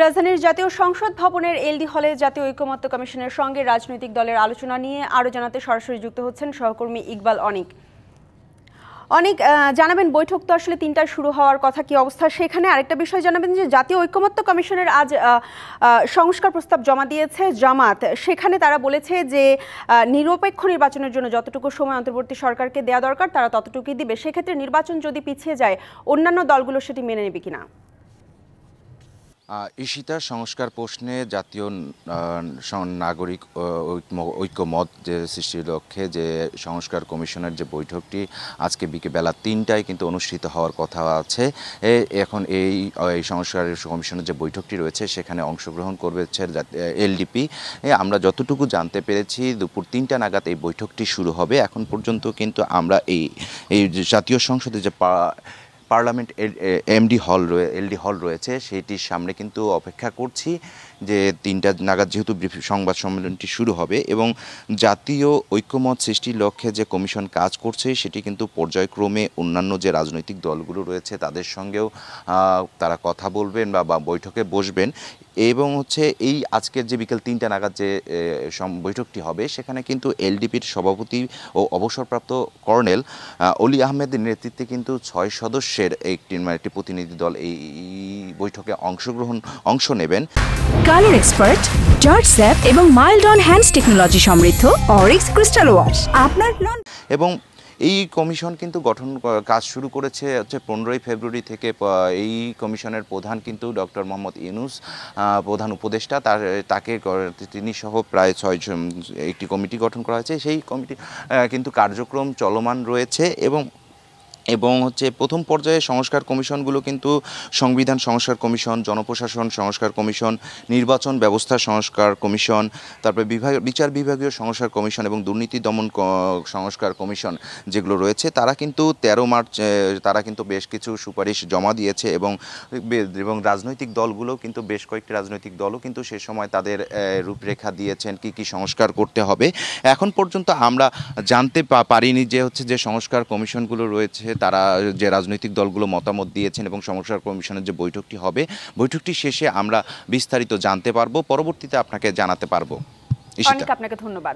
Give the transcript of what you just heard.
রাজধানীর জাতীয় সংসদ ভবনের এলডি হলে জাতীয় ঐকমত্য কমিশনের সঙ্গে রাজনৈতিক দলের আলোচনা নিয়ে আরও জানাতে সরাসরি যুক্ত হচ্ছেন সহকর্মী ইকবাল অনিক। অনেক জানাবেন, বৈঠক তো আসলে ৩টায় শুরু হওয়ার কথা, কি অবস্থা সেখানে? আরেকটা বিষয় জানাবেন যে জাতীয় ঐকমত্য কমিশনের আজ সংস্কার প্রস্তাব জমা দিয়েছে জামাত। সেখানে তারা বলেছে যে নিরপেক্ষ নির্বাচনের জন্য যতটুকু সময় অন্তর্বর্তী সরকারকে দেওয়া দরকার তারা ততটুকুই দিবে। সেক্ষেত্রে নির্বাচন যদি পিছিয়ে যায় অন্যান্য দলগুলো সেটি মেনে নেবে কিনা? ঈশিতার সংস্কার প্রশ্নে জাতীয় নাগরিক ঐক্যমত যে সৃষ্টির লক্ষ্যে যে সংস্কার কমিশনের যে বৈঠকটি আজকে বেলা ৩টায় কিন্তু অনুষ্ঠিত হওয়ার কথা আছে। এখন এই সংস্কার কমিশনের যে বৈঠকটি রয়েছে সেখানে অংশগ্রহণ করবে এলডিপি। আমরা যতটুকু জানতে পেরেছি দুপুর ৩টা নাগাদ এই বৈঠকটি শুরু হবে। এখন পর্যন্ত কিন্তু আমরা এই জাতীয় সংসদে যে পার্লামেন্ট এলডি হল রয়েছে সেটির সামনে কিন্তু অপেক্ষা করছি যে ৩টা নাগাদ যেহেতু সংবাদ সম্মেলনটি শুরু হবে এবং জাতীয় ঐক্যমত সৃষ্টির লক্ষ্যে যে কমিশন কাজ করছে সেটি কিন্তু পর্যায়ক্রমে অন্যান্য যে রাজনৈতিক দলগুলো রয়েছে তাদের সঙ্গেও তারা কথা বলবেন বা বৈঠকে বসবেন। এবং এই আজকের যে বিকেল 3টা নাগাদ যে বৈঠকটি হবে সেখানে কিন্তু এলডিপির সভাপতি ও অবসরপ্রাপ্ত কর্নেল অলি আহমেদের নেতৃত্বে কিন্তু 6 সদস্যের একটি প্রতিনিধি দল এই বৈঠকে অংশ নেবেন। কালার এক্সপার্ট, জর্জ স্যাপ এবং মাইল্ড অন হ্যান্ডস টেকনোলজি সমৃদ্ধ অরিক্স ক্রিস্টাল ওয়াশ আপনার এবং এই কমিশন কিন্তু কাজ শুরু করেছে 15ই ফেব্রুয়ারি থেকে। এই কমিশনের প্রধান কিন্তু ডক্টর মোহাম্মদ ইউনূস, প্রধান উপদেষ্টা, তিনি সহ প্রায় 6 একটি কমিটি গঠন করা হয়েছে। সেই কমিটি কিন্তু কার্যক্রম চলমান রয়েছে এবং প্রথম পর্যায়ে সংস্কার কমিশনগুলো কিন্তু সংবিধান সংস্কার কমিশন, জনপ্রশাসন সংস্কার কমিশন, নির্বাচন ব্যবস্থা সংস্কার কমিশন, তারপরে বিচার বিভাগীয় সংস্কার কমিশন এবং দুর্নীতি দমন সংস্কার কমিশন যেগুলো রয়েছে তারা কিন্তু 13 মার্চ তারা কিন্তু বেশ কিছু সুপারিশ জমা দিয়েছে এবং রাজনৈতিক দলগুলো কিন্তু বেশ কয়েকটি রাজনৈতিক দলও কিন্তু সে সময় তাদের রূপরেখা দিয়েছেন কি সংস্কার করতে হবে। এখন পর্যন্ত আমরা জানতে পারিনি যে সংস্কার কমিশনগুলো রয়েছে তারা যে রাজনৈতিক দলগুলো মতামত দিয়েছেন এবং সংস্কার কমিশনের যে বৈঠকটি হবে বৈঠকটি শেষে আমরা বিস্তারিত জানতে পারবো, পরবর্তীতে আপনাকে জানাতে পারবো। আপনাকে ধন্যবাদ।